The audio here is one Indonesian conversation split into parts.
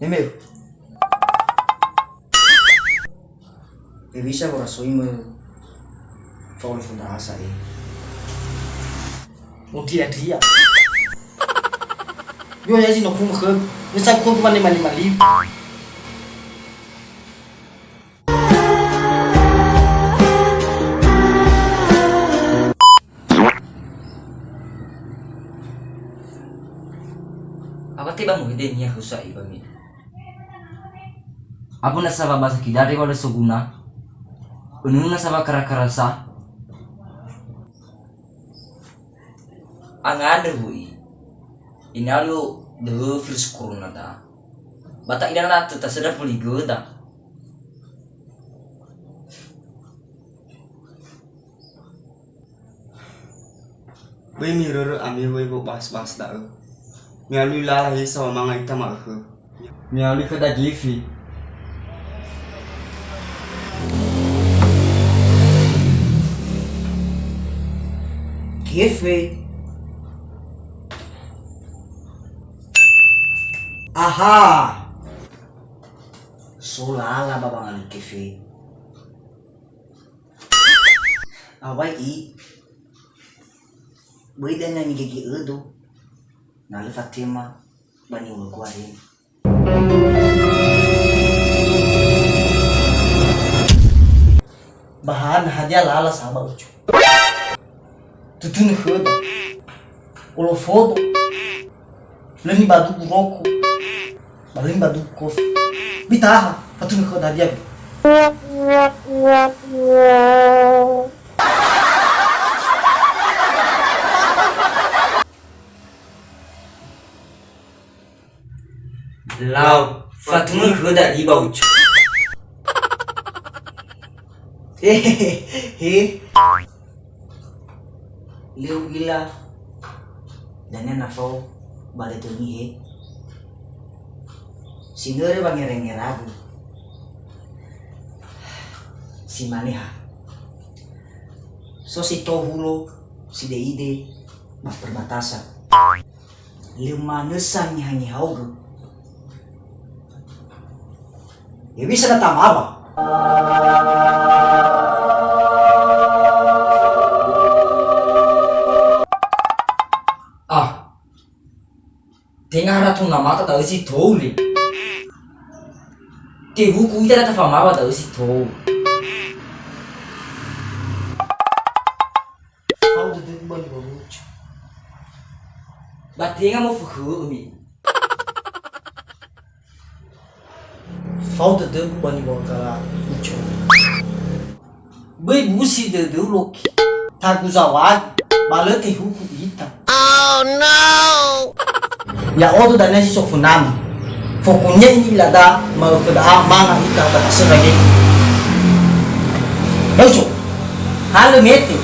Emil. Bisa ko rasoy mo faul fundasa eh. Dia. Yo ya sino kung khơi, nó sang kung mali. Apa tiba mo hindi niya husay kami? Apo na sa babasa kidari wala suguna. Ununa sa karakarasa. Ang ano hui. Inalo de syukur nada. Bata ina na ta sadar puligoda. Bai mirror ami bai bo bas da. Mialu lalahi sa mga itama ko. Mialu kada gifi. Kefe. Aha. Solala babangan kefe. Awai i. Beda na migigi edo. Nale Fatima bani ulguarin. Bahan hadiah lala sama ucu. Tutun khada. Ulo fodo. Lani badu roko. Balin badu kofi. Bitaha, patun khada dia. Lau Fatima khada di bauch. Hehehe. Liu gila. Dan na fo bale to ni he. Sinore bangere-ngeragu. Si maneha. So si to HULO, si deide mas perbatasan. Liu manusan nyanyi haugu. Ya bisa na tamawa. Tengah ratu nama tak tahu si tahu ni. Tihu kui tak ada faham apa tahu si tahu. Kau duduk balik baruj. Bat tengah mau fuhu umi. Kau duduk balik baruj. Bai busi duduk loki. Tak guzawat. Malah tihu kui ita. Oh no! Ya odo dan nasi sofunam. Fokunya ini lada mau ke mana kita berhasil lagi. Lucu. Halo mete.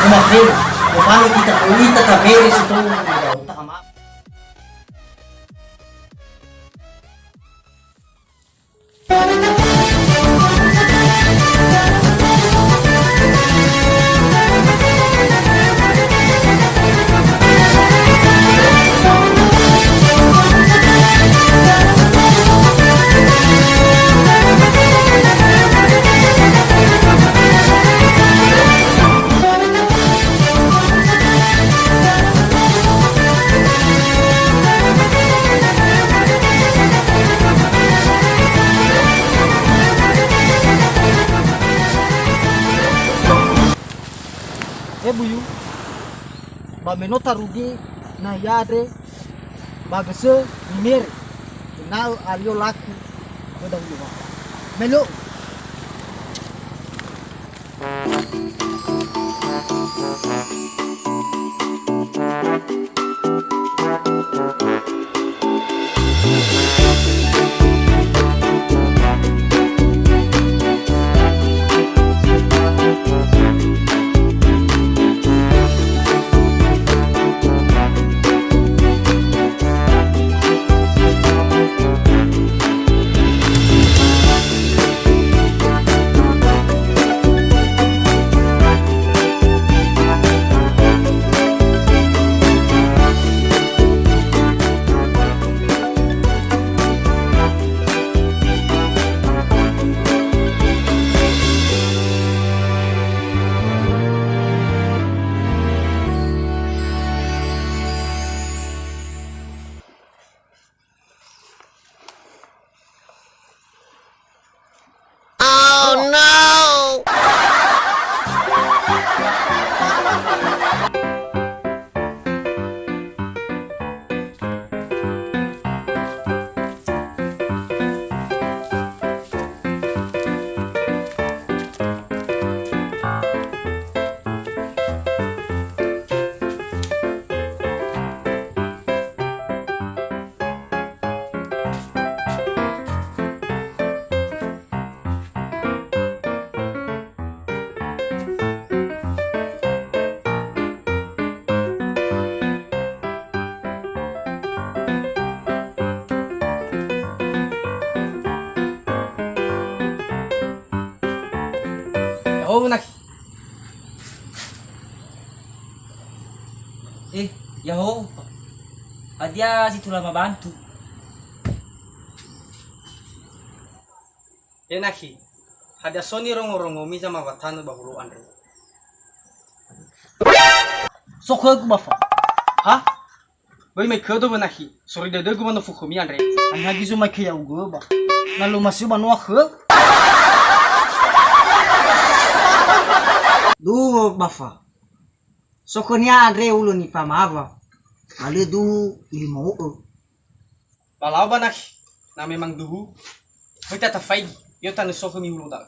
Rumah beli. Rumah kita kulita kabere situ. Tak amat. Buyu ba menota rugi na yadre bagase nimere na alio laku goda buyu melo dia situ lama bantu. Enaki, ada soni rongo-rongo misa mabatano bahulu andre. Sokhe ku bafa. Ha? Bai mai kedo banaki, sorry dede gu mano fukumi andre. An hagi zo mai ke ya ugo ba. Na lo masih ba no khe. Du bafa. Sokonya Andre ulo ni pamava. Ale du limo. Balau banaki, na memang duhu. Bai tata fai, yo tanu sokumi hulu da.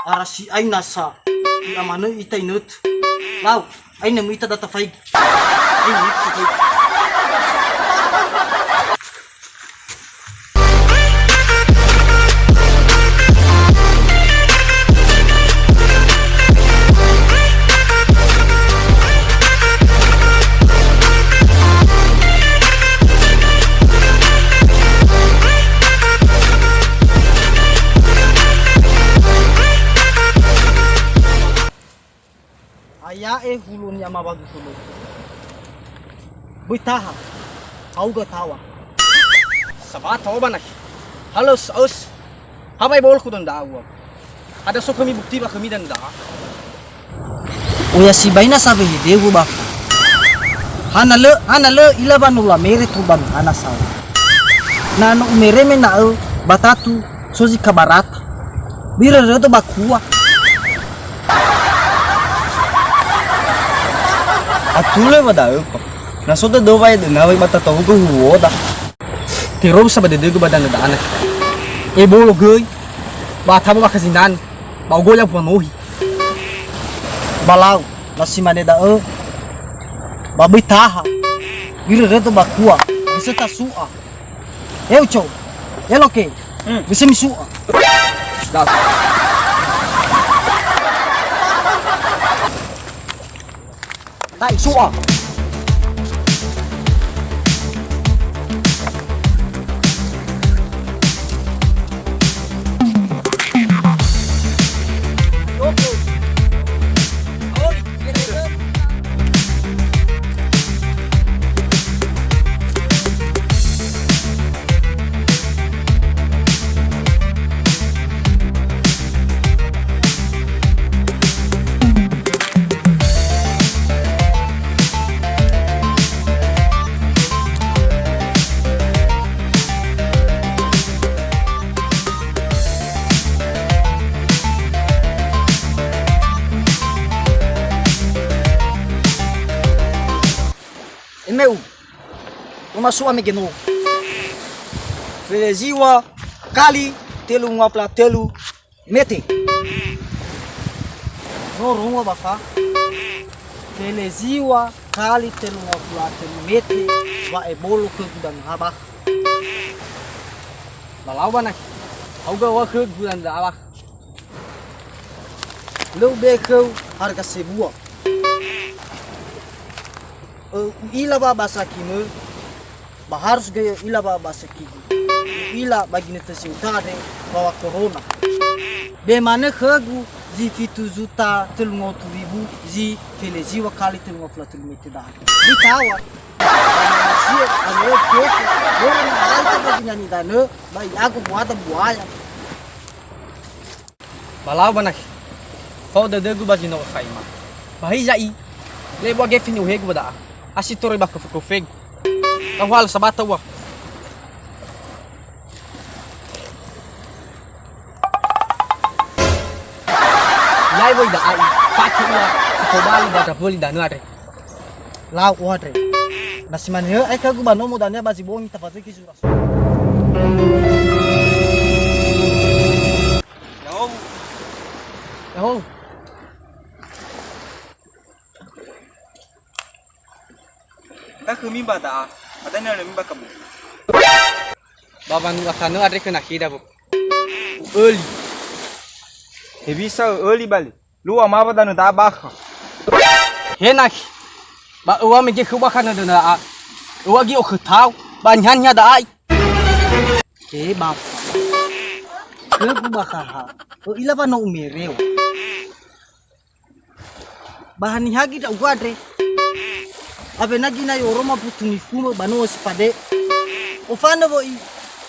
Arasi ai nasa. Ila mana ita inut. Lau, ai nemu ita data fai. Ai ni fai. Aya HULO ni ama bagu HULO. Bitaha. Auga tawa. Sabat tahu banaki. Halo saus. Habai bol ku dan dawa. Ada sokumi bukti ba kami dan da. Oya si baina sabe dewu ba. Hanale ila banula mere tu ban anasa. Na no mere me na batatu sozi kabarata. Bira redo bakua. Atule ba daw ko. Nasoda do bay na way matataw ko huoda. Tiro sa badede gu badan da anak. E bolo goy. Ba tabo ba kasinan. Ba goya panohi. Balau nasi mane da babi taha. Bira redo bakua. Bisa tasua. Eu chou. Elo ke. Bisa misua. Da. Tai sua. Meu, uma sua amiga no. Feleziwa, kali, telu ngapla telu, mete. No rungo bafa. Feleziwa, kali, telu ngapla telu, mete. Wa e bolo ke gudan habak. Balau banaki. Auga wa ke bulan da abak. Lu bekau harga sebuah. Ila ba basa kime baharus gaya ila ba basa kime ila bagi neta siutare bawa corona be mana khagu zi fitu zuta telungotu ribu zi feleziwa kali telungotu mete dah ditawa sia anu keke orang alta bagi nyanyi dana bai aku buat buaya Balau banaki. Fau dede gu bagi no khaima. Bahi jai. Lebo gefini uhegu bada. Asitore ba ko feg. Tawal sabata wa. Yai boy da ai. Pati wa. Kembali da boli da nuare. lau wadre nasi mane ai kagu bano mudanya basi bongi tafadhali kizura Yaho. Tak mimba da. Ada na mimba kamu. Baban watano adre kena kida bu. Early. Hebisa early bali. Lu ama ba da baka. Henak. Ba uwa me ke kuba kana da a. Uwa gi o khutau ba nyanya da ai. bap kagu bakaha ila ba no umereo bahan hagi da wadre Abe nagi na yoro ma putungi kuno bano spade. Ofana boy.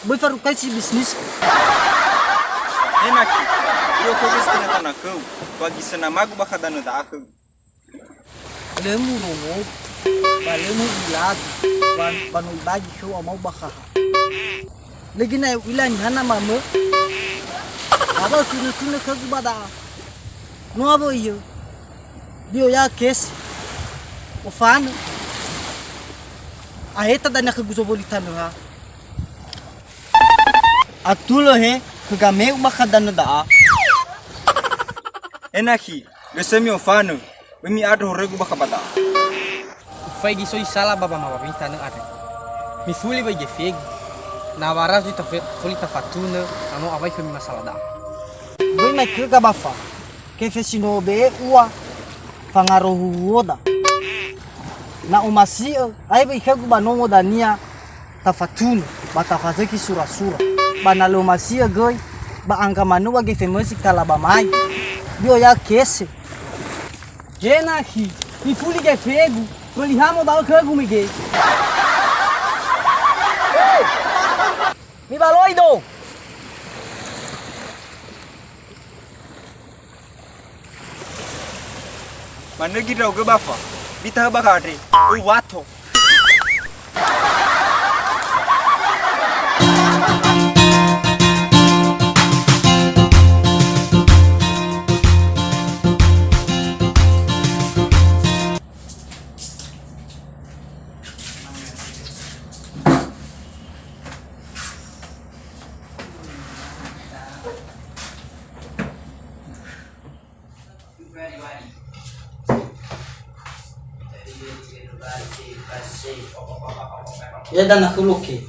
Boy faru kai si bisnis. Enaki, eu ko gis kana tana ko, wagi sana magu bakadano da aku. Lemu romo. Balemu ilad. Banu bagi show amau bakaha. Lagi na ilan hana mama. Aba kunu kagu bada. No abo iyo. Dio ya kes. Ofana. Aheta da na kagu zobolitano ha. Atulo he kagame makadano da. Enaki, gesemi ofano, wemi ado regu bakabada. Fai giso isala baba mababinta no ade. Mi fuli ba gefeg. Na waras di fuli ta fatuna, amo avai femi masala da. Boy mai kaga bafa. Kefesino be ua. Pangarohu oda. Na umasi ai ba ikagu banomo dania ta fatuna, bata fazeki sura-sura. Banalo masia goy ba angka manu wa gefe musik talaba mai bio ya kese jena hi ni fuli ge fegu koli hamo ba kagu mige mi baloido Manegi rau ke bafa, bita bakade, wato. ya dan aku luki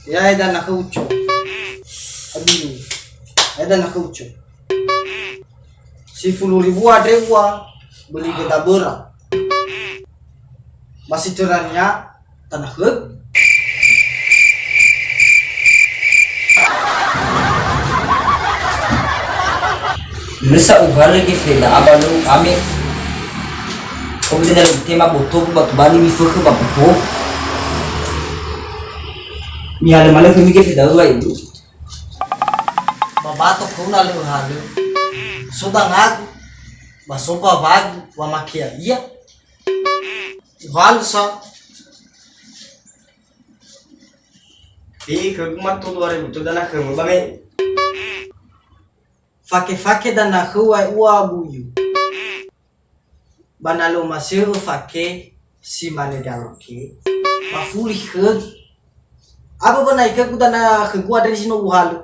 ya dan aku ucu aduh ya dan aku ucu si 10.000 ada uang beli kita berat masih cerannya tanah hut Nesa ugar lagi fela abalu kami. Kemudian dalam tema butuh batu bani mifu ke baputo. Mi ada malam kami ke fela dua itu. babato kuna leo halu sudah ngaku basopa bagi wa makia iya halsa kaguma todo are buto dana kamu bame. fake dana huwa ua buyu banalo masero fake si mane daloke mafuli hug aba bana ikaku dana hugua dari sino uhalu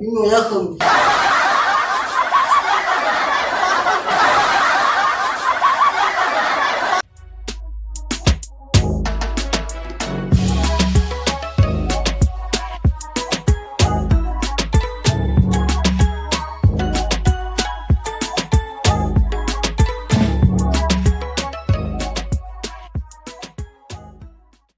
ino ya hug